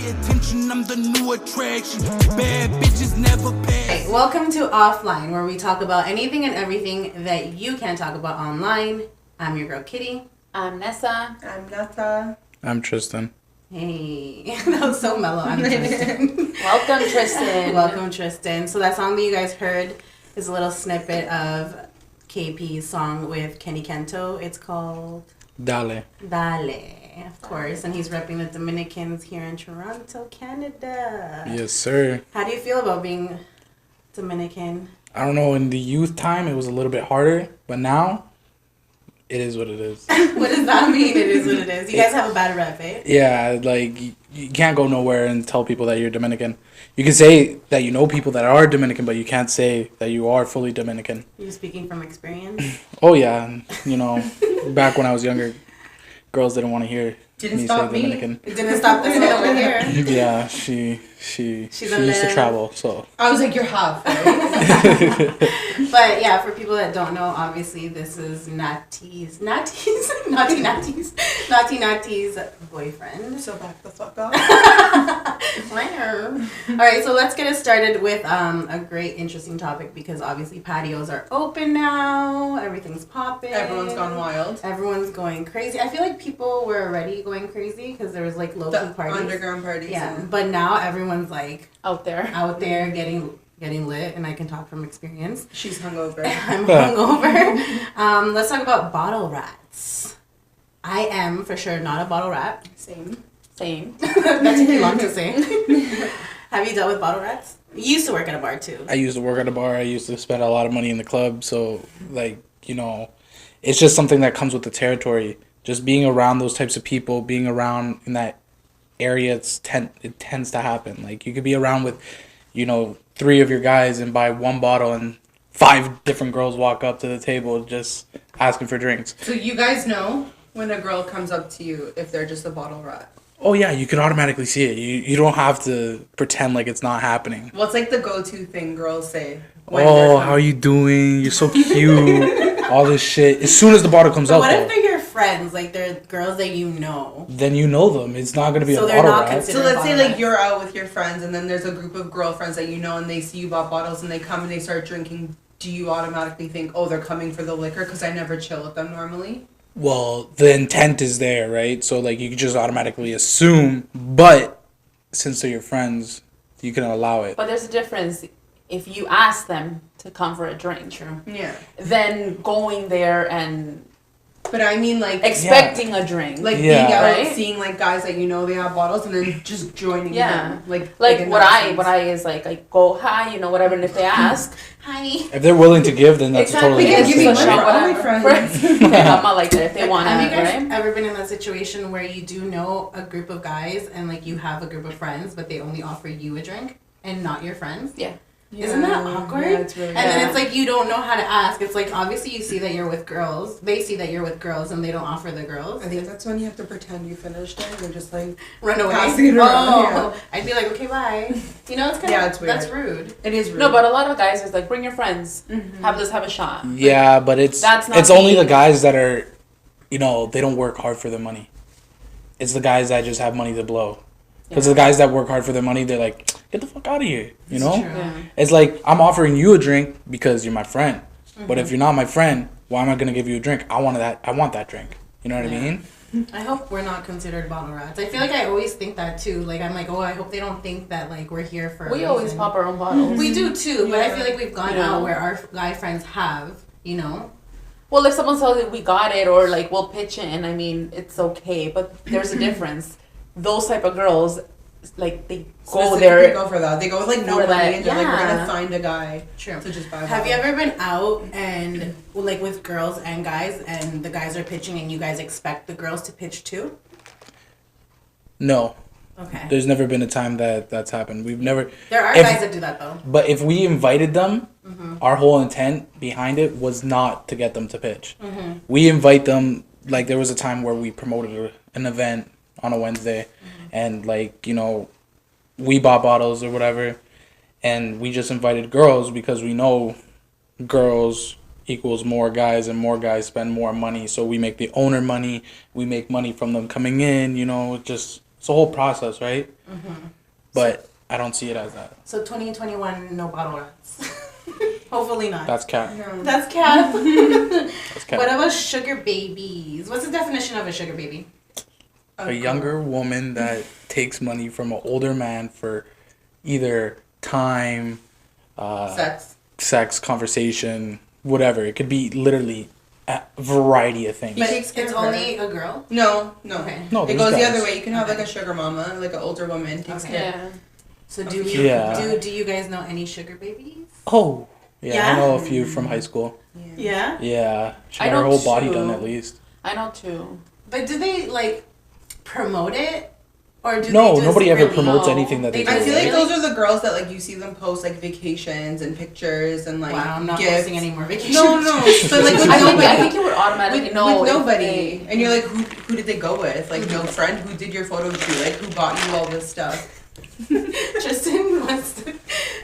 pay attention, I'm the new attraction. Bad bitches never pass. Welcome to Offline, where we talk about anything and everything that you can't talk about online. I'm your girl Kitty. I'm Nessa. I'm Nata. I'm Tristan. Hey, that was so mellow. I'm Tristan. Welcome, Tristan. Welcome, Tristan. So that song that you guys heard is a little snippet of KP's song with Kenny Kento. It's called Dale. Dale, of course, and he's repping the Dominicans here in Toronto, Canada. Yes, sir. How do you feel about being Dominican? I don't know, in the youth time, it was a little bit harder, but now, it is what it is. What does that mean? It is what it is. You guys have a bad rep, eh? Yeah, like, you can't go nowhere and tell people that you're Dominican. You can say that you know people that are Dominican, but you can't say that you are fully Dominican. You speaking from experience? Oh, yeah. You know, back when I was younger, girls didn't want to hear me say Dominican. It didn't stop this one over here. Yeah, she used to travel, so. I was like, you're half, right? But yeah, for people that don't know, obviously this is Natty's boyfriend. So back the fuck up. Alright, so let's get it started with a great interesting topic, because obviously patios are open now, everything's popping. Everyone's gone wild. Everyone's going crazy. I feel like people were already going crazy because there was like low-key parties. Underground parties. Yeah, but now everyone's like Out there getting lit, and I can talk from experience. She's hungover. I'm hungover. Let's talk about bottle rats. I am for sure not a bottle rat. Same. That took me long to say. Have you dealt with bottle rats? You used to work at a bar too. I used to work at a bar. I used to spend a lot of money in the club. So, like, you know, it's just something that comes with the territory. Just being around those types of people, being around in that area, it tends to happen. Like, you could be around with, you know, 3 of your guys and buy 1 bottle, and 5 different girls walk up to the table just asking for drinks. So you guys know when a girl comes up to you if they're just a bottle rat? Oh, yeah, you can automatically see it. You don't have to pretend like it's not happening. What's like the go-to thing girls say? Oh, how are you doing? You're so cute. All this shit. As soon as the bottle comes But out, what though, if they're your friends? Like they're girls that you know. then you know them. It's not going to be So a they're bottle not rat. considered- So let's say bottle like you're out with your friends and then there's a group of girlfriends that you know and they see you bought bottles and they come and they start drinking. Do you automatically think, oh, they're coming for the liquor? Because I never chill with them normally. Well, the intent is there, right? So, like, you can just automatically assume, but since they're your friends, you can allow it. But there's a difference if you ask them to come for a drink. True. Yeah. Then going there and But I mean like expecting a drink. like Yeah. being out, Right? seeing like guys that you know they have bottles and then just joining Yeah. them. Like Like what I nonsense. is like go hi, you know, whatever, and if they ask, Hi. If they're willing to give, then that's exactly, totally Yeah, yeah, give me just a money shot, for all my whatever. friends. Okay, I'm not like that. If they want to, Have you guys right? ever been in that situation where you do know a group of guys and like you have a group of friends, but they only offer you a drink and not your friends? Yeah. Isn't that awkward? Yeah, it's really And then Yeah. it's like you don't know how to ask. It's like obviously you see that you're with girls. They see that you're with girls and they don't offer the girls. I think that's when you have to pretend you finished it. You're just like, Run away. Passing it around, yeah. I'd be like, okay, bye. You know, it's kind Yeah, of it's weird. that's rude. it is rude. No, but a lot of guys is like, bring your friends, Mm-hmm. have a shot. Yeah, but it's That's not only me. the guys that are, you know, they don't work hard for their money. It's the guys that just have money to blow. Because the guys that work hard for their money, they're like, get the fuck out of here, you know? True. Yeah. It's like, I'm offering you a drink because you're my friend. But if you're not my friend, why am I going to give you a drink? I want that drink. You know what I mean? I hope we're not considered bottle rats. I feel like I always think that too. Like I'm like, oh, I hope they don't think that like we're here for. We a always reason. pop our own bottles. We do too, but I Yeah. feel like we've gone Yeah. out where our guy friends have. You know. Well, if someone tells you we got it or like we'll pitch in, I mean, it's okay. But there's a difference. Those type of girls, like they go Specifically there. go for that. They go with like no For money that, and they're like, we're yeah. gonna find a guy True. to just buy. a Have you bottle. ever been out and like with girls and guys, and the guys are pitching, and you guys expect the girls to pitch too? No. Okay. There's never been a time that that's happened. We've never. There are if- guys that do that though. But if we invited them, our whole intent behind it was not to get them to pitch. We invite them, like there was a time where we promoted an event on a Wednesday, and like, you know, we bought bottles or whatever, and we just invited girls because we know girls equals more guys, and more guys spend more money, so we make the owner money, we make money from them coming in, you know, just It's a whole process, right? Mm-hmm. But I don't see it as that. So 2021, no bottle rockets. Hopefully not. That's cat. No. That's cat. That's cat. What about sugar babies? What's the definition of a sugar baby? A younger woman that takes money from an older man for either time, sex, conversation, whatever. It could be literally a variety of things. But takes care it's of her. only a girl? No. Okay. No, It there's goes the guys. other way. You can have like Okay. a sugar mama, like an older woman takes Okay. care. Yeah. So do Okay. we Yeah. do you guys know any sugar babies? Oh, yeah, Yeah? I know a few from high school. Yeah. Yeah, she I got her know whole body two. done at least. I know too. But do they like promote it? Or do No, they just nobody ever really- promotes No. anything that they They do. I feel like Really? those are the girls that like you see them post like vacations and pictures and like Wow, I'm not gifts. posting any more vacations. No, but like with I nobody. think you would automatically with, know with if nobody, they- and you're like, who did they go with? Like no friend who did your photo shoot, like who bought you all this stuff. Tristan wants to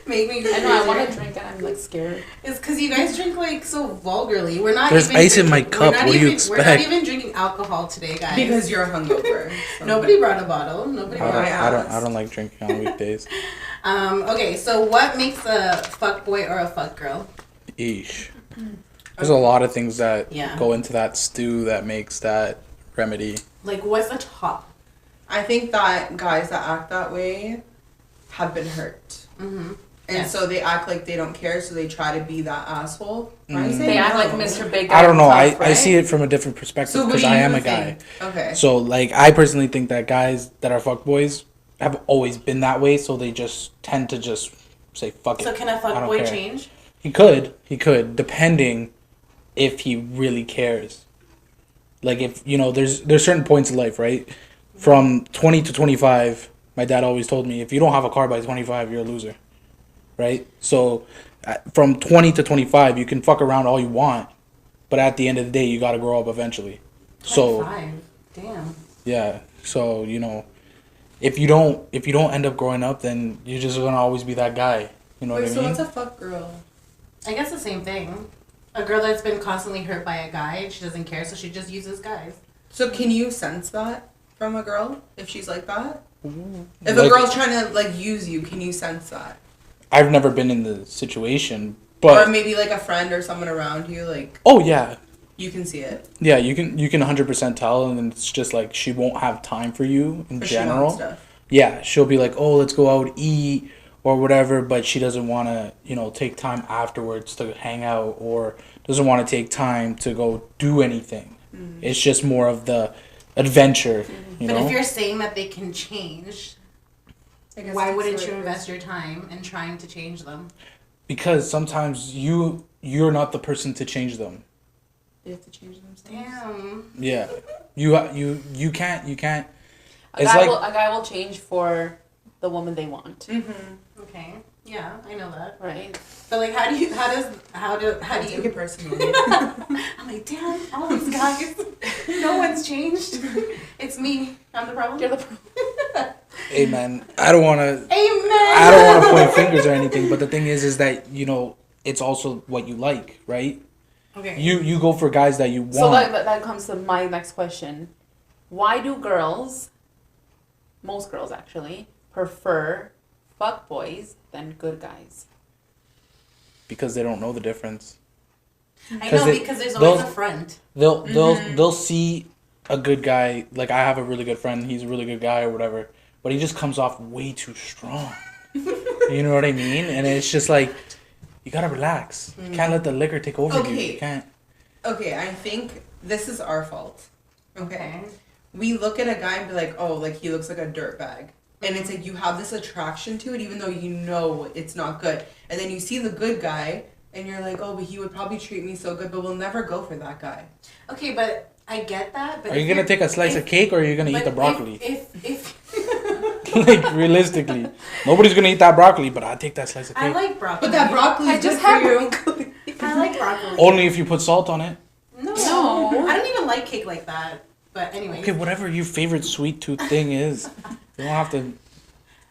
make me go I know. I crazy. want to drink and I'm like scared. It's because you guys drink like so vulgarly. We're not. There's even ice in my drinking- cup. we're not What do you even- We're not expect? even drinking alcohol today, guys. Because you're hungover. So. Nobody brought a bottle. Nobody I brought. I don't like drinking on weekdays. Okay, so what makes a fuck boy or a fuck girl? Eesh. There's a lot of things that Yeah. go into that stew that makes that remedy. Like, what's the top? I think that guys that act that way have been hurt. Mm-hmm. And Yes. so they act like they don't care, so they try to be that asshole. Why are you Mm. saying They act no? like Mr. Big Guy. I don't know. and tough, I see right? it from a different perspective So what because do I you am a think? guy. Okay. So like I personally think that guys that are fuckboys have always been that way, so they just tend to just say fuck it. So can a I fuck don't boy care. change? He could, depending if he really cares. Like if there's certain points in life, right? From 20 to 25, my dad always told me, if you don't have a car by 25, you're a loser, right? So from 20 to 25, you can fuck around all you want, but at the end of the day, you got to grow up eventually. So 25. Damn. yeah, so if you don't end up growing up, then you're just gonna always be that guy. You know Wait, what I so mean? what's a fuck girl? I guess the same thing. A girl that's been constantly hurt by a guy and she doesn't care, so she just uses guys. So can you sense that from a girl if she's like that? If Like- a girl's trying to like use you, can you sense that? I've never been in the situation, but Or maybe like a friend or someone around you, like oh yeah, you can see it. yeah, you can 100% tell, and then it's just like she won't have time for you in But she wants general. stuff. Yeah, she'll be like, oh, let's go out eat or whatever, but she doesn't want to take time afterwards to hang out or doesn't want to take time to go do anything. It's just more of the adventure, you But know. if you're saying that they can change, I guess why that's wouldn't the you way it invest your time in trying to change them? Because sometimes you're not the person to change them. is. They have to change themselves. Damn. Yeah, you can't. A It's guy, like a guy will change for the woman they want, Mm-hmm. Okay. Yeah, I know that. right? But like, how do you Take it personally. I'm like, damn, all these guys, no one's changed. It's me. I'm the problem. You're the hey man, I don't want to. Amen. I don't want to point fingers or anything, but the thing is that it's also what you like, right? Okay. You go for guys that you want. So that comes to my next question. Why do girls, most girls actually, prefer fuck boys than good guys? because they don't know the difference. I know they- because there's always a those- front. They'll see a good guy. Like I have a really good friend. He's a really good guy or whatever, but he just comes off way too strong. You know what I mean? And it's just like you gotta relax. You can't let the liquor take over you. Okay. You can't. Okay, I think this is our fault. Okay. Okay. We look at a guy and be like, oh, like he looks like a dirtbag. And it's like you have this attraction to it even though you know it's not good. And then you see the good guy and you're like, oh, but he would probably treat me so good, but we'll never go for that guy. Okay, but I get that. But Are you if gonna you're- take a slice if- of cake or are you gonna but eat the broccoli? If Like realistically, nobody's gonna eat that broccoli, but I take that slice of cake. I like broccoli. But that broccoli I is just good had for you. broccoli. I like broccoli. Only if you put salt on it. No. No. I don't even like cake like that. But anyway. Okay, whatever your favorite sweet tooth thing is, you don't have to.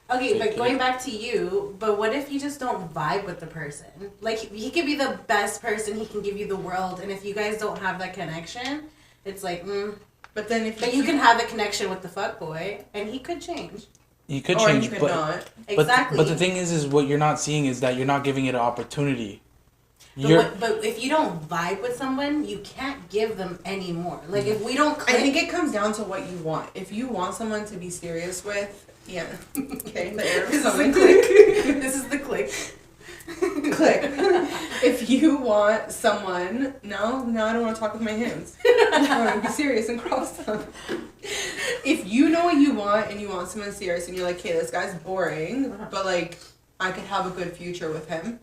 Okay, but Cake. going back to you, but what if you just don't vibe with the person? Like, he could be the best person, he can give you the world, and if you guys don't have that connection, it's like, But But then if But you can have a connection with the fuckboy, and he could change. You could or change, you could but not. Exactly. but the thing is what you're not seeing is that you're not giving it an opportunity. But if you don't vibe with someone, you can't give them any more. Like if we don't click, I think it comes down to what you want. If you want someone to be serious with, yeah. Okay, there. this is the Someone click. This is the click. click. If you want someone, no, I don't want to talk with my hands. I want to be serious and cross them. If you know what you want and you want someone serious and you're like, okay, this guy's boring, but like, I could have a good future with him.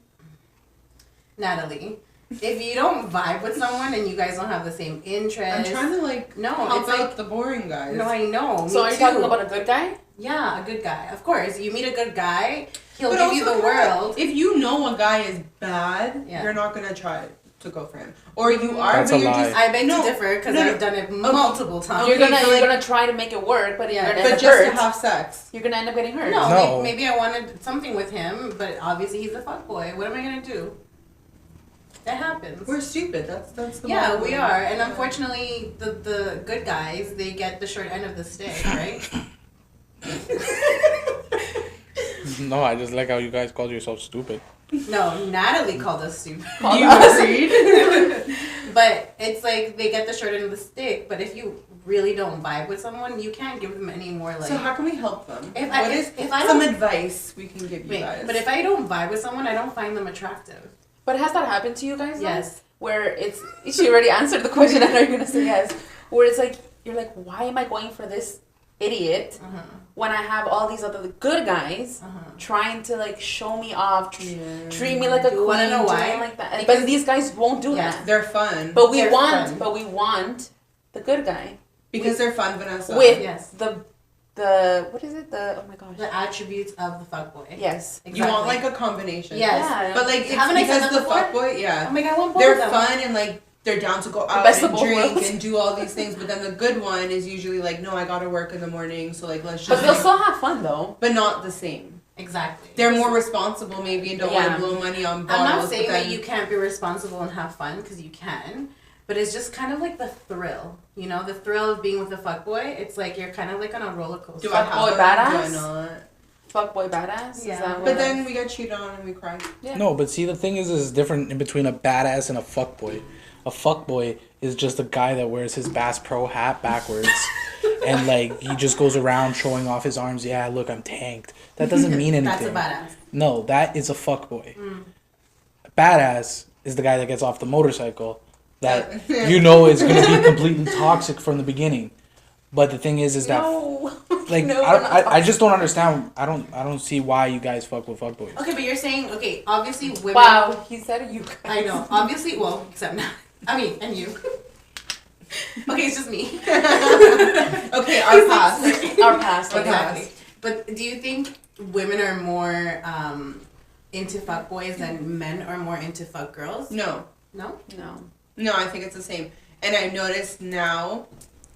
Natalie, if you don't vibe with someone and you guys don't have the same interests, I'm trying to like help it's out like the boring guys. No, I know. So me are you too. talking about a good guy? Yeah, a good guy. Of course, you meet a good guy, he'll But give you also the world. If you know a guy is bad, Yeah. you're not gonna try to go for him. Or you are, That's but a you're lie. just I beg No, to differ because no, no. I've done it multiple times. You're gonna so, you're like- gonna try to make it work, but Yeah, you're gonna but end up just hurt. to have sex. You're gonna end up getting hurt. No, No. Maybe I wanted something with him, but obviously he's a fuckboy. What am I gonna do? That happens. We're stupid. That's the Yeah, bottom we line. are, and unfortunately, the good guys they get the short end of the stick, right? No, I just like how you guys called yourself stupid. No, Natalie called us stupid. You agreed? But it's like they get the short end of the stick. But if you really don't vibe with someone, you can't give them any more like. So how can we help them? If I- What is if I some don't- advice we can give you Wait, guys? but if I don't vibe with someone, I don't find them attractive. But has that happened to you guys? though? Yes. Where it's she already answered the question. I know you're gonna say yes. Where it's like you're like, why am I going for this idiot when I have all these other good guys trying to like show me off, treat me like a You queen, wanna know do why? me like that. Because- But these guys won't do Yes. that. they're fun. But we They're want, fun. but we want the good guy because they're fun, Vanessa. with Yes. the what is it? The oh my gosh. The attributes of the fuckboy. Yes. Exactly. You want like a combination. Yes. Yeah. But like it's Haven't I said because that the before? fuckboy, yeah. Oh my god, I want both They're of them. fun and like they're down to go out best of and both drink worlds. and do all these things, but then the good one is usually like, no, I gotta work in the morning, so like let's But just. they'll still have fun though. But not the same. Exactly. They're more responsible maybe and don't want Yeah. to blow money on I'm bottles. not but saying then, that you can't be responsible and have fun because you can, but it's just kind of like the thrill, you know, the thrill of being with a fuckboy. It's like you're kind of like on a roller coaster. Do I have Fuckboy them? badass? Do I not? Fuckboy badass. Yeah. Is that what But then we get cheated on and we cry. Yeah. No, but see, the thing is different in between a badass and a fuckboy. A fuckboy is just a guy that wears his Bass Pro hat backwards. And, like, he just goes around showing off his arms. Yeah, look, I'm tanked. That doesn't mean anything. That's a badass. No, that is a fuckboy. A badass is the guy that gets off the motorcycle that you know is going to be completely toxic from the beginning. But the thing is that No. like No, I, we're don't, not I just don't understand. I don't see why you guys fuck with fuckboys. Okay, but you're saying, okay, obviously women. Wow, he said you guys. I know. Obviously, well, except now. I mean, and you. Okay, it's just me. Okay, our past. Our past. Our Exactly. Exactly. But do you think women are more into fuckboys than men are more into fuck girls? No. No? No. No, I think it's the same. And I noticed now.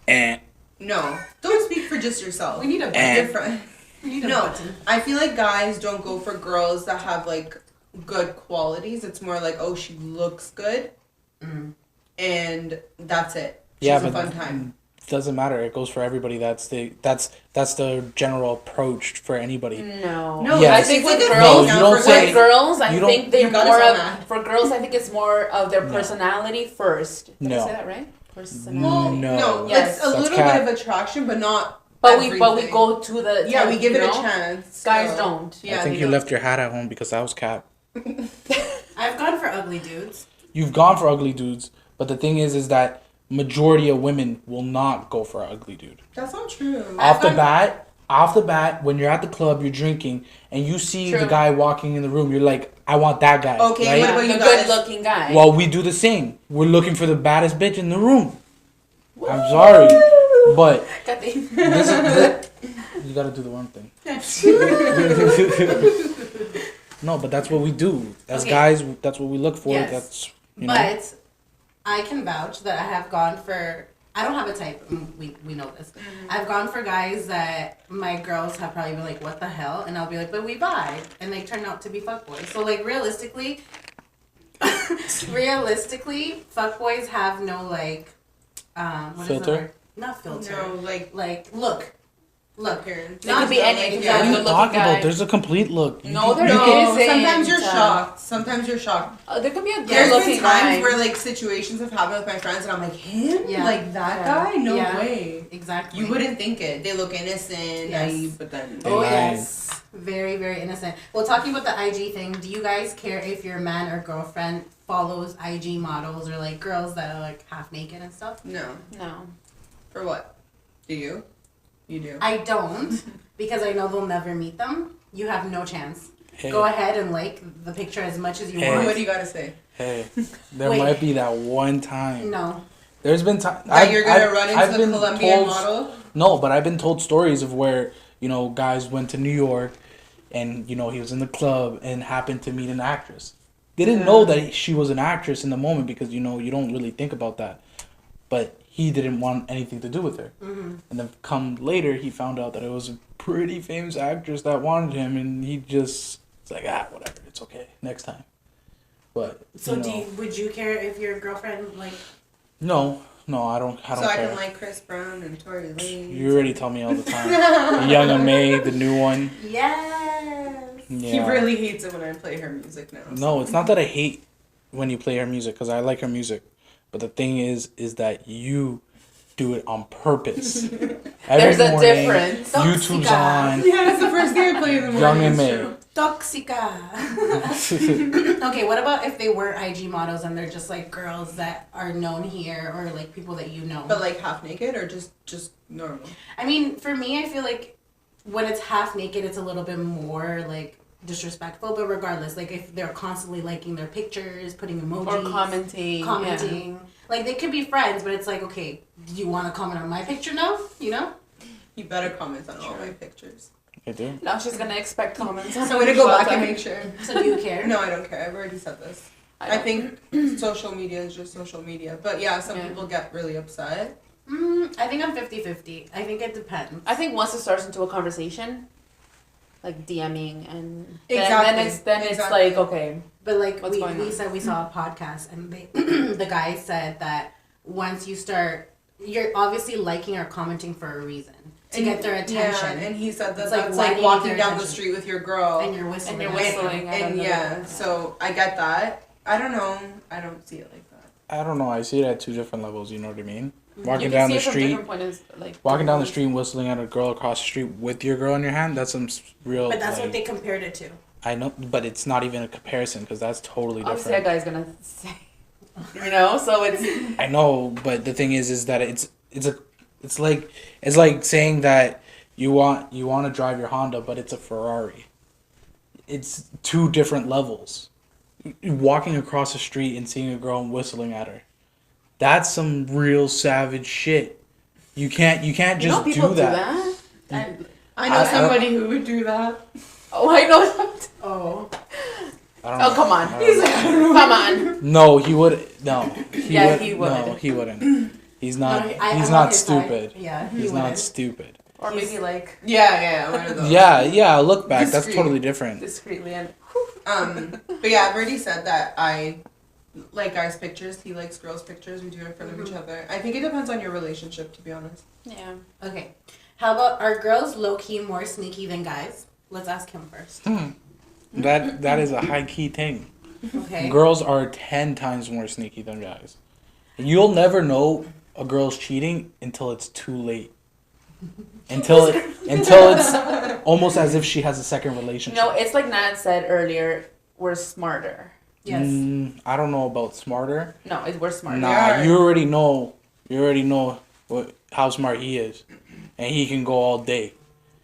And No. Don't speak for just yourself. We need a Eh. different. We need a No, button. I feel like guys don't go for girls that have like good qualities. It's more like, oh, she looks good, and that's it. She's yeah, a but fun time. doesn't matter. It goes for everybody. That's the general approach for anybody. No. No, Yeah. I think it's with like a girls, No, you don't with say- girls, I you don't- think they're you gotta more say of that. for girls. I think it's more of their No. personality first. Did I No. say that right? Well, Personality. No. Yes. it's a That's little cap. bit of attraction, but not. But we everything. go to the Yeah, we give it you a know? chance. Guys so- don't. Yeah, I think they you don't. left your hat at home because that was cap. I've gone for ugly dudes. You've gone for ugly dudes, but the thing is that majority of women will not go for an ugly dude. That's not true. Off the gone- bat, when you're at the club, you're drinking, and you see True. the guy walking in the room, you're like, I want that guy. Okay, right? what about The you guys? good-looking guy. Well, we do the same. We're looking for the baddest bitch in the room. I'm sorry, but Got the- this is you gotta do the one thing. No, but that's what we do as Okay. guys. That's what we look for. Yes. That's you know. But I can vouch that I have gone for. I don't have a type. We know this. I've gone for guys that my girls have probably been like, "What the hell?" And I'll be like, "But we vibe," and they turn out to be fuckboys. So like realistically, fuckboys have no like, what is the Filter? word? not filter. No, like Look. appearance. It could be any What Yeah, are you good-looking talking guy. about? There's a complete look. You No, can- there you can- isn't. Sometimes you're shocked. Sometimes you're shocked. There could be a There's good-looking been times guy. where like situations have happened with my friends, and I'm like, him, Yeah. like that Yeah. guy, no Yeah. way. Exactly. You wouldn't think it. They look innocent, Yes. naive, but then Oh Lying. yes, very very innocent. Well, talking about the IG thing, do you guys care if your man or girlfriend follows IG models or like girls that are like half naked and stuff? no. No. For what? Do you? You do. I don't because I know they'll never meet them. You have no chance. Hey, Go ahead and like the picture as much as you Hey. What want. do you gotta say? hey, there Wait. might be that one time. No. There's been time That you're gonna run into the Colombian model? No, but I've been told stories of where guys went to New York, and he was in the club and happened to meet an actress. They didn't know that she was an actress in the moment because you don't really think about that, but he didn't want anything to do with her. Mm-hmm. And then come later, he found out that it was a pretty famous actress that wanted him, and he just it's like whatever, it's okay, next time. But So would you care if your girlfriend like? no, I don't So care. I can like Chris Brown and Tory Lanez. You already tell me all the time. The Young and May, the new one. Yes. Yeah. He really hates it when I play her music now. No, it's not that I hate when you play her music because I like her music, but the thing is that you do it on purpose. There's a difference. YouTube's Toxica. on. Yeah, that's the first thing I play in the morning. Young and it's May. true. Toxica. Okay, what about if they were IG models and they're just like girls that are known here or like people that you know? But like half naked or just normal? I mean, for me, I feel like when it's half naked, it's a little bit more like disrespectful. But regardless, like if they're constantly liking their pictures, putting emojis, Or commenting. like they could be friends, but it's like, okay, do you want to comment on my picture now? You know? You better comment on all my pictures. I do. Yeah. Now she's gonna expect comments. So I'm gonna go back and make sure. So do you care? No, I don't care. I've already said this. I don't. think social media is just social media. But yeah, some Yeah. people get really upset. I think I'm 50-50. I think it depends. I think once it starts into a conversation, like DMing and Exactly. then it's Exactly. like okay. But like What's going we on? said, we saw a podcast and they, the guy said that once you start, you're obviously liking or commenting for a reason to get their attention, Yeah, and he said that It's like that's why like do you walking need down their the attention? street with your girl. and you're whistling. And you're at them. whistling. And yeah, so I get that. I don't know. I don't see it like that. I don't know. I see it at two different levels. You know what I mean? You Walking can down see the it from street, different point of, like, walking down the street, and whistling at a girl across the street with your girl in your hand. That's some real. But that's like, what they compared it to. I know, but it's not even a comparison because that's totally Obviously, that different. guy's gonna say, so it's I know, but the thing is that it's like saying that you want to drive your Honda, but it's a Ferrari. It's two different levels. Walking across the street and seeing a girl and whistling at her, that's some real savage shit. You can't just people do that. And, I know I- somebody who would do that. oh, I know. Oh, I don't Oh, know. come on. I don't know. Come on. No, he would. No, He would. No, he wouldn't. He's not. No, I'm he's on not his side. stupid. Yeah, he He's not wouldn't. stupid. Or maybe like Yeah, one of those. Yeah. Look back. That's Discreet. totally different. discreetly and But yeah, I've already said that I like guys' pictures. He likes girls' pictures. We do it in front of each other. I think it depends on your relationship, to be honest. yeah. okay. How about are girls low key more sneaky than guys? Let's ask him first. That is a high key thing. Okay. Girls are 10 times more sneaky than guys. You'll never know a girl's cheating until it's too late. Until it's almost as if she has a second relationship. No, it's like Nat said earlier. We're smarter. Yes. I don't know about smarter. No, we're smarter. Nah, are. you already know how smart he is, and he can go all day.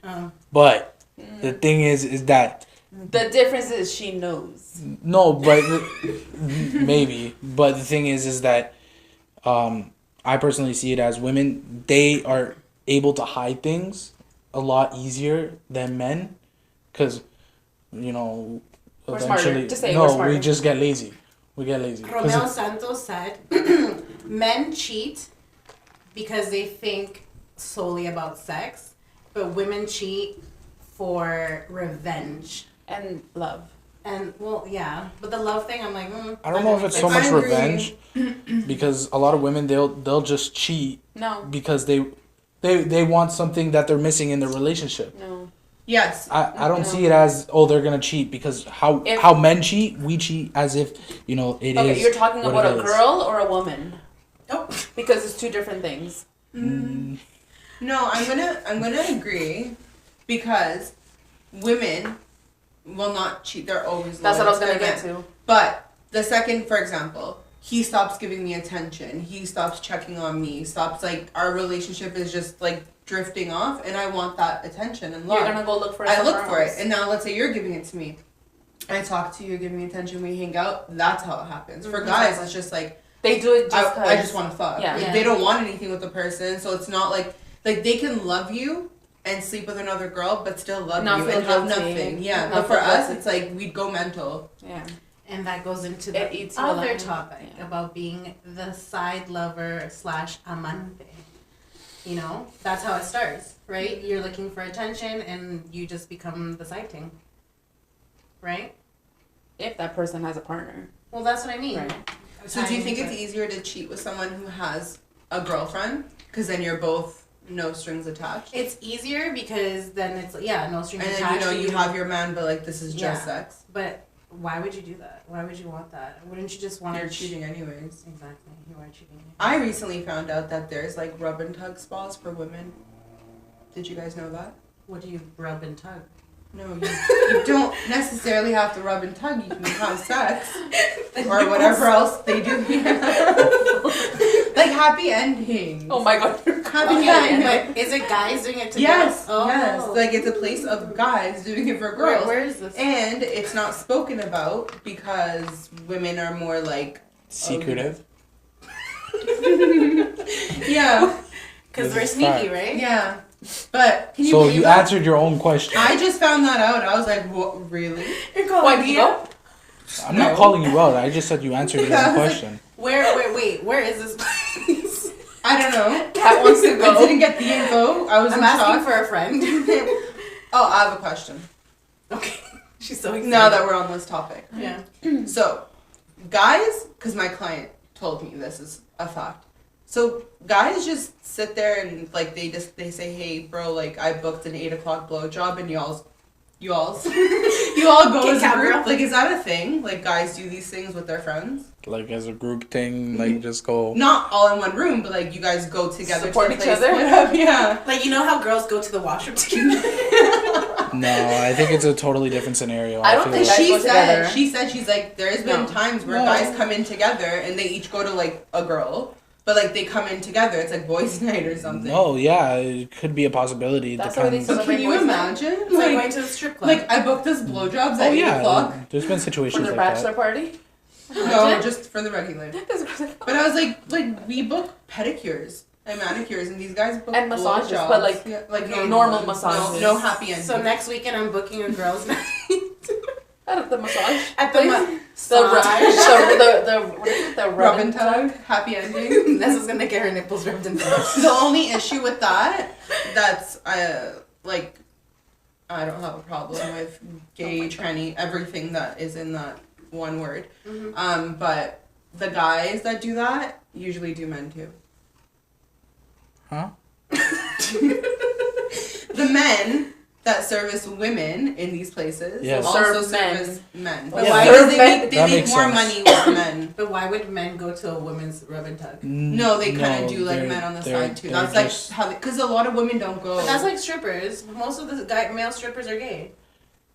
Oh. But the thing is that The difference is she knows. no, but maybe. But the thing is that I personally see it as women. They are able to hide things a lot easier than men, because We're smarter. eventually Just say no, we're smarter. we just get lazy. We get lazy. 'Cause Romeo it- Santos said, men cheat because they think solely about sex, but women cheat for revenge. And love. And well, yeah, but the love thing, I'm like, I don't know if it's so I much agree. revenge, because a lot of women they'll just cheat No. because they want something that they're missing in their relationship. No. Yes. I don't see it as, oh, they're gonna cheat, because If- how men cheat, we cheat as if it is. Okay, you're talking what about it a is. girl or a woman? Oh. Because it's two different things. No, I'm gonna agree, because women will not cheat. They're always That's what I was loyal gonna their get man. to. But the second, for example, he stops giving me attention, he stops checking on me, stops, like, our relationship is just like drifting off, and I want that attention and love. You're gonna go look for it. I look somewhere for it, else. and now let's say you're giving it to me. I talk to you, give me attention, we hang out. That's how it happens. For guys, it's just like They do it just I just want to fuck. Yeah. Like, Yeah. they don't want anything with the person, so it's not like they can love you and sleep with another girl, but still love Not you feel and have guilty. nothing. Yeah, Not but for feel us, guilty. it's like we'd go mental. Yeah. And that goes into It the eats you other alive. topic Yeah. about being the side lover / amante. You know, that's how it starts, right? You're looking for attention, and you just become the side thing, right? If that person has a partner. Well, that's what I mean. Right. So do you think it's easier to cheat with someone who has a girlfriend? Because then you're both no strings attached. It's easier because then it's no strings And then attached. you have your man, but like this is just Yeah. sex. But why would you do that? Why would you want that? Wouldn't you just want You're to cheating anyways. Exactly, you are cheating. I recently found out that there's like rub and tug spas for women. Did you guys know that? What do you rub and tug? No, you don't necessarily have to rub and tug. You can have sex or whatever else they do. Like happy endings. Oh my god. Happy Okay, endings. but is it guys doing it to Yes, girls? Oh. yes. Like it's a place of guys doing it for Where- girls. where is this? And it's not spoken about because women are more like Secretive. yeah, Because This we're is sneaky, fact. right? yeah. But can you So believe you that? answered your own question. I just found that out. I was like, what? Really? You're Why did you go? I'm not calling you out. I just said you answered your own question. Where is this place? I don't know. Kat wants to I go. didn't get the info. I was I'm in asking shock. for a friend. Oh, I have a question. Okay. She's so excited. Now that we're on this topic. Yeah. So, guys, because my client told me this is a fact. So guys just sit there and like they say, hey bro, like I booked an 8 o'clock blowjob and you all go Kit as a Kat group. girl. Like is that a thing? Like guys do these things with their friends? Like as a group thing, like just go. Not all in one room, but like you guys go together Support to each a place other? split up, yeah. Like, you know how girls go to the washroom together? No, I think it's a totally different scenario. I don't feel think like- guys go together. She said she's like there's been No. times where No. guys come in together and they each go to like a girl, but like they come in together. It's like boys' night or something. No, yeah, it could be a possibility. That's how they Depends. So celebrate can you boys' night. imagine? It's like going to the strip club. Like I booked this blowjobs Oh at 8 yeah, o'clock. there's been For situations their like bachelor that. party? No, just for the regular. This girl's like, But I was like we book pedicures and manicures, and these guys book And massages, blowjobs. but, like, yeah, like normal ones. massages. No happy ending. So next weekend I'm booking a girls' night at the massage. at the place. The what is it? The rub and tug, happy ending. This is gonna get her nipples rubbed and tugged. The only issue with that's like I don't have a problem with gay, tranny, everything that is in that one word. But the guys that do that usually do men too. Huh? The men that service women in these places Yes. also Serve service men. But Yeah, why that- does they they make, that they make makes more sense. money with men. But why would men go to a women's rub and tug? No, they kind of No, do like they're- men on the they're- side too. they're That's like just- how because a lot of women don't go. But that's like strippers. Most of the male strippers are gay.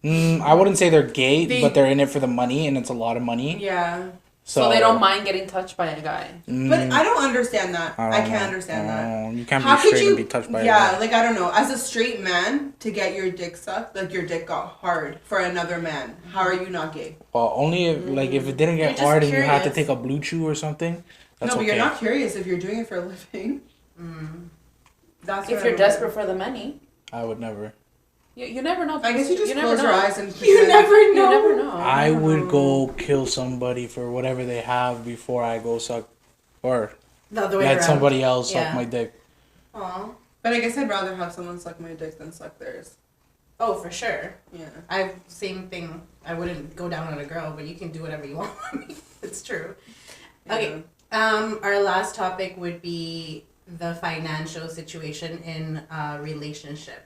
I wouldn't say they're gay, They- but they're in it for the money, and it's a lot of money. yeah. So they don't mind getting touched by a guy. But I don't understand that. I don't can't know. understand that. You can't How be could straight you? and be touched by a Yeah, guy. like I don't know. As a straight man, to get your dick sucked, like your dick got hard for another man. How are you not gay? Well, only if, like if it didn't You're get just hard and you had to curious. take a blue chew or something. That's no, but okay. you're not curious if you're doing it for a living. That's what If I you're don't desperate for the money, I would never. you never know. I guess you just never close your know. eyes and You never You know. never know. I would go kill somebody for whatever they have before I go suck or The other way let around. somebody else Yeah. suck my dick. Aw. But I guess I'd rather have someone suck my dick than suck theirs. Oh, for sure. Yeah. Same thing. I wouldn't go down on a girl, but you can do whatever you want on me. It's true. Okay. Our last topic would be the financial situation in a relationship.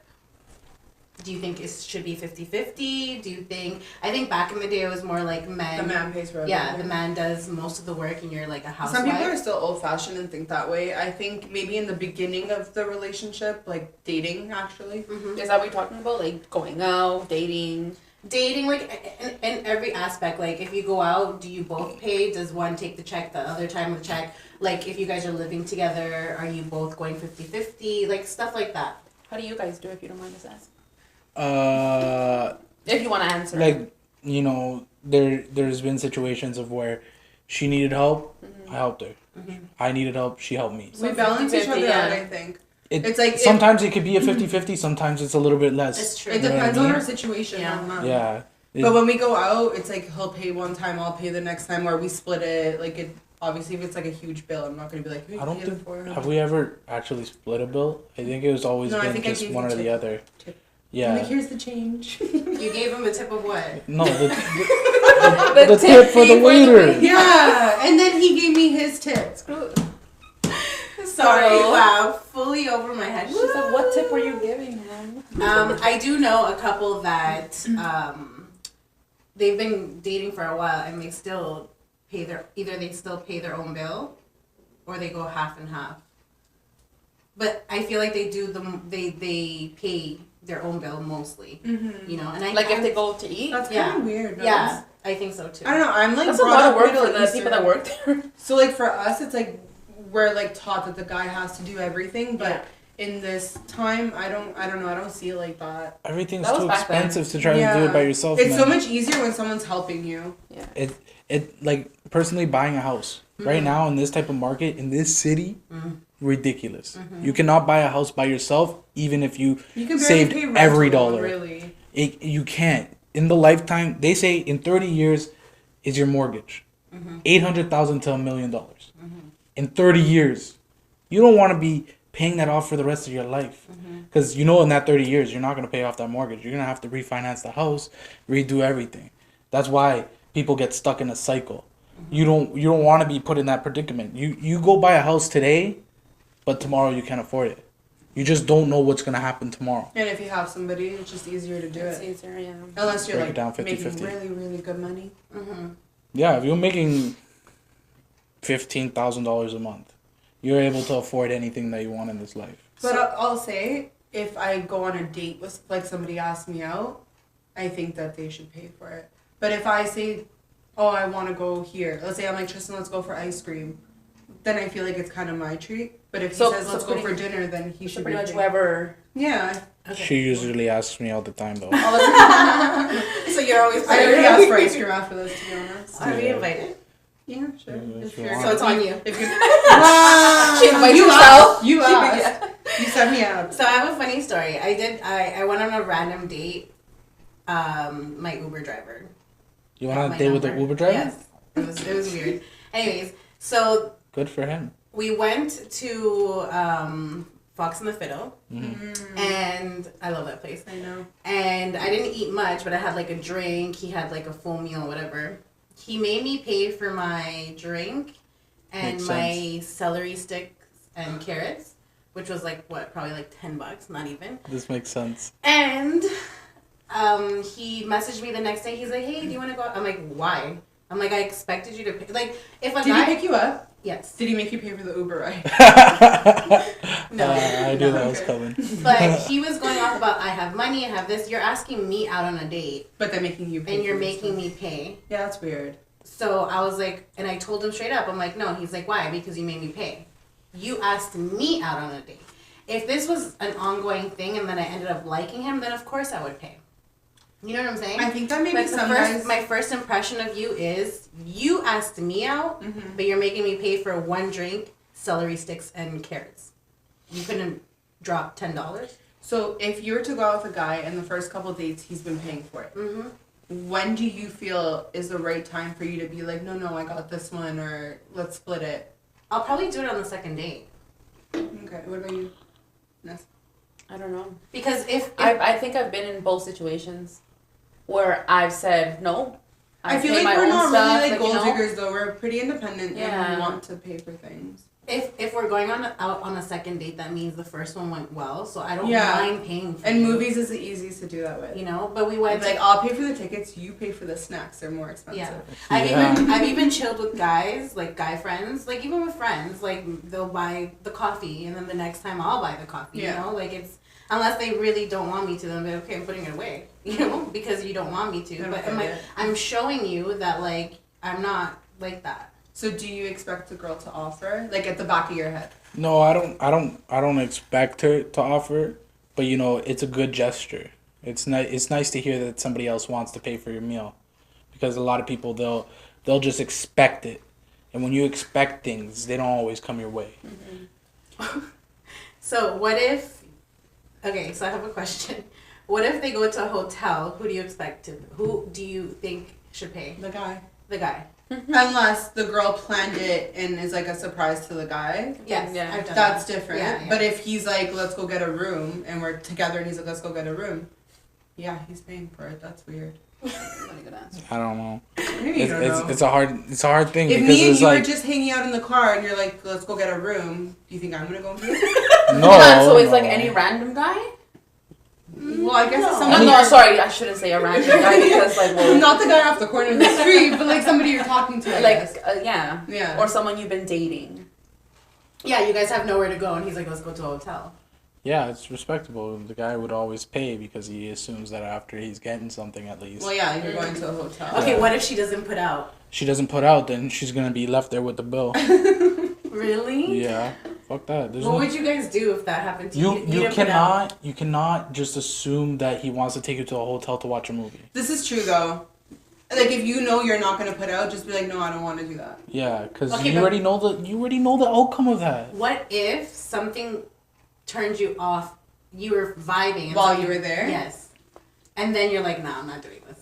Do you think it should be 50-50? Do you think... I think back in the day it was more like men... The man pays for everything. Yeah, the man does most of the work and you're like a housewife. Some people are still old-fashioned and think that way. I think maybe in the beginning of the relationship, like dating, actually. Mm-hmm. Is that what you're talking about? Like going out, dating? Dating, like, in every aspect. Like, if you go out, do you both pay? Does one take the check, the other time the check? Like, if you guys are living together, are you both going 50-50? Like, stuff like that. How do you guys do, if you don't mind us asking? If you want to answer. Like, you know, there's been situations of where she needed help, I helped her. I needed help, she helped me. We balance each other out, I think. It's like sometimes it could be a 50-50, sometimes it's a little bit less. It's true. It depends on our situation. Yeah. But when we go out, it's like he'll pay one time, I'll pay the next time, or we split it. Like it obviously, if it's like a huge bill, I'm not gonna be like, who I don't paid think it for? have we ever actually split a bill? I think it was always No, I been think I just gave one you or the tip. other. Tip. Yeah. I'm like, here's the change. You gave him a tip of what? No, the tip for the waiter. Yeah, and then he gave me his tip. Sorry, wow, fully over my head. She's like, what tip were you giving him? I do know a couple that they've been dating for a while and they still pay they still pay their own bill, or they go half and half. But I feel like they they pay their own bill mostly, you know. And Like if they go to eat? That's kind of weird. No? Yeah, I think so too. I don't know. I'm like That's a brought lot of up work Middle for the Eastern. people that work there. So like for us, it's like we're like taught that the guy has to do everything, but in this time, I don't know. I don't see it like that. Everything's That was too back then. expensive to try to do it by yourself. It's man. so much easier when someone's helping you. Yeah. It like personally buying a house right now in this type of market in this city, ridiculous. You cannot buy a house by yourself, even if you You can barely saved pay rental, every dollar. Really. You can't. In the lifetime, they say in 30 years is your mortgage, $800,000 to $1 million. In 30 years, you don't want to be paying that off for the rest of your life, because you know in that 30 years you're not going to pay off that mortgage. You're going to have to refinance the house, redo everything. That's why people get stuck in a cycle. You don't want to be put in that predicament. You go buy a house today, but tomorrow you can't afford it. You just don't know what's going to happen tomorrow. And if you have somebody, it's just easier to do It's it. easier, yeah. Unless you're Break it like down 50-50. making really, really good money. Yeah, if you're making $15,000 a month, you're able to afford anything that you want in this life. But I'll say, if I go on a date with, like, somebody asks me out, I think that they should pay for it. But if I say, oh, I want to go here, let's say I'm like, Tristan, let's go for ice cream, then I feel like it's kind of my treat. But if he says, let's go for dinner, then he should pretty be much paying. whoever. Yeah. She usually asks me all the time, though. So you're always I already asked for ice cream after this, to be honest. Are we invited? Yeah, sure. If you you're- want. So it's on you. If you wow. She invites you herself. asked. You asked. You set me up. So I have a funny story. I went on a random date. My Uber driver. You got want my to date with the number. Uber driver? Yes. It was weird. Anyways, so Good for him. we went to Fox and the Fiddle, and I love that place. I know. And I didn't eat much, but I had like a drink. He had like a full meal, whatever. He made me pay for my drink and Makes my sense. celery sticks and carrots, which was like what, probably like $10, not even. This makes sense. And he messaged me the next day. He's like, "Hey, do you want to go out?" I'm like, "Why?" I'm like, "I expected you to pay." Like, if a Did guy, he pick you up? yes, Did he make you pay for the Uber ride? no, I knew no. that was coming. But he was going off about, I have money, I have this. You're asking me out on a date, But they're making you pay. and you're for making stuff. me pay. Yeah, that's weird. So I was like, and I told him straight up, I'm like, no. He's like, why? Because you made me pay. You asked me out on a date. If this was an ongoing thing and then I ended up liking him, then of course I would pay. You know what I'm saying? I think that maybe Like some guys. my first impression of you is you asked me out, but you're making me pay for one drink, celery sticks, and carrots. You couldn't drop $10. So if you were to go out with a guy and the first couple of dates he's been paying for it, when do you feel is the right time for you to be like, no, I got this one, or let's split it? I'll probably do it on the second date. Okay, what about you, Ness? I don't know. Because if I think I've been in both situations where I've said no. I feel pay like my we're own not stuff, really like you gold know? diggers though. We're pretty independent Yeah. and we want to pay for things. if we're going out on a second date, that means the first one went well. So I don't Yeah. mind paying for And you, movies is the easiest to do that with. you know. But we went It's like I'll pay for the tickets, you pay for the snacks. They're more expensive. Yeah. Yeah. I've even chilled with guys, like guy friends, like even with friends, like they'll buy the coffee and then the next time I'll buy the coffee, Yeah. you know? Like it's unless they really don't want me to, then they're okay, I'm putting it away. You know? Because you don't want me to. But I'm showing you that like I'm not like that. So do you expect the girl to offer? Like at the back of your head? No, I don't expect her to offer, but you know, it's a good gesture. It's nice to hear that somebody else wants to pay for your meal, because a lot of people they'll just expect it, and when you expect things, they don't always come your way. So what if okay, so I have a question. What if they go to a hotel? Who do you think should pay? The guy. The guy. Unless the girl planned it and is like a surprise to the guy. Yes. Yeah. I've done That's that. different. Yeah, yeah. But if he's like, let's go get a room and we're together and he's like, let's go get a room. Yeah, he's paying for it. That's weird. Not a good answer. I don't know. Maybe you don't know. It's a hard thing If because me and it's you like were just hanging out in the car and you're like, let's go get a room, do you think I'm gonna go and pay? no. So it's no. like any random guy? Well, I guess it's Oh, someone. no, sorry, I shouldn't say a random guy because like, well, Not the guy off the corner of the street, but like somebody you're talking to. I guess. yeah. Yeah. Or someone you've been dating. Yeah, you guys have nowhere to go and he's like, let's go to a hotel. Yeah, it's respectable. The guy would always pay because he assumes that after he's getting something at least. Well, yeah, you're going to a hotel. Okay, Yeah. what if she doesn't put out? She doesn't put out, then she's gonna be left there with the bill. Really? Yeah, fuck that. There's What no, would you guys do if that happened to you? you didn't put out. cannot just assume that he wants to take you to a hotel to watch a movie. This is true though. Like if you know you're not gonna put out, just be like, no, I don't want to do that. Yeah, because Okay, you but- already know the outcome of that. What if something turned you off? You were vibing and While something- you were there? Yes. And then you're like, nah, I'm not doing this.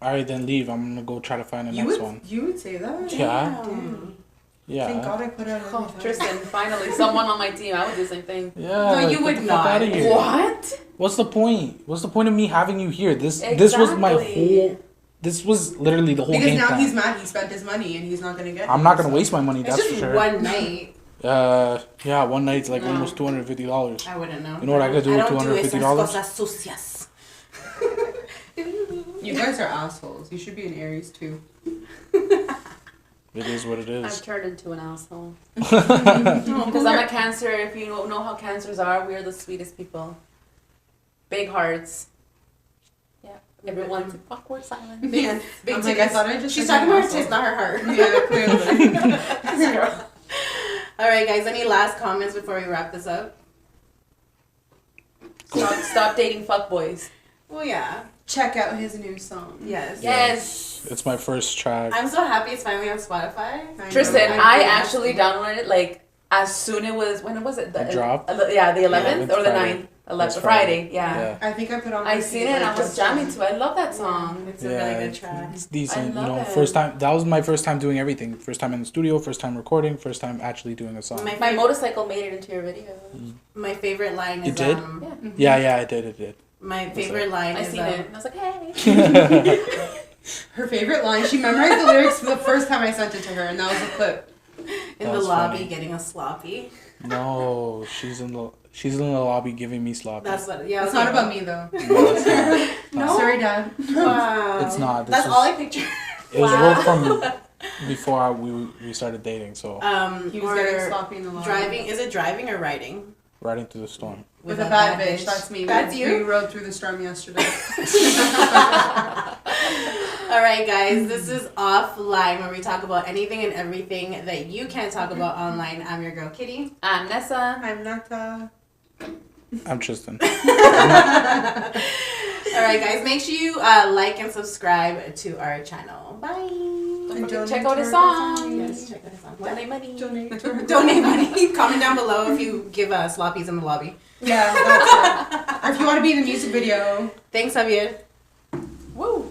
All right, then leave. I'm gonna go try to find the You next would one. you would say that? Yeah, Damn. yeah, Thank God I put out. Oh, every time. Tristan, finally, someone on my team. I would do the same thing. yeah. No, like, you get would the fuck not. outta here. What? What's the point? What's the point of me having you here? This was my Exactly. whole. This was literally the whole Because game now plan. he's mad. He spent his money and he's not gonna get. I'm it, not gonna so- waste my money. It's That's just for sure. one night. Yeah, one night's like No. almost $250. I wouldn't know. You know what I could do with I don't do $250? esas cosas sucias. You guys are assholes. You should be an Aries too. It is what it I've is. turned into an asshole. Because I'm a Cancer. If you don't know how Cancers are, we're the sweetest people. Big hearts. Yeah. Everyone's awkward silence. Big I'm titties. like, I thought I just She's said talking about her asshole. tits, not her heart. Yeah, clearly. All right, guys. Any last comments before we wrap this up? Stop dating fuckboys. Well, yeah. Check out his new song. Yes. Yes. It's my first track. I'm so happy it's finally on Spotify. I know. Tristan, I'm I really actually asking. downloaded it like as soon it was. When was it? It dropped? Yeah, the 11th Yeah, or the Friday. 9th. 11th. It's Friday. Yeah. Yeah. I think I put on. I my seen it and I was just- jamming to it. I love that song. It's a Yeah, really good track. it's decent. I You love know, it. first time. That was my first time doing everything. First time in the studio. First time recording. First time actually doing a song. My motorcycle made it into your video. My favorite line is You did? Yeah. Yeah, I did. It did. My favorite line I is seen it and I was like, hey. Her favorite line. She memorized the lyrics for the first time I sent it to her, and that was a clip. in That the was lobby funny. getting a sloppy. No, she's in the lobby giving me sloppy. That's what. Yeah. It's okay. not about me though. No, it's not. No. Sorry, Dad. Wow. It's not. This That's was- all I picture. It was Wow. wrote from before we started dating. So He was getting or sloppy in the lobby. driving. Is it driving or riding? riding through the storm. With a bad bitch. That's me. That's We you. rode through the storm yesterday. All right, guys. This is Offline, where we talk about anything and everything that you can't talk about online. I'm your girl, Kitty. I'm Nessa. I'm not. I'm Tristan. All right, guys. Make sure you like and subscribe to our channel. Bye. Don't forget donate to check out to his our song. Yes, check this out. What? Donate money. Donate to her. Donate money. Comment down below if you give sloppies in the lobby. Yeah, that's it. Or if you want to be in the music video. Thanks, Javier. Woo.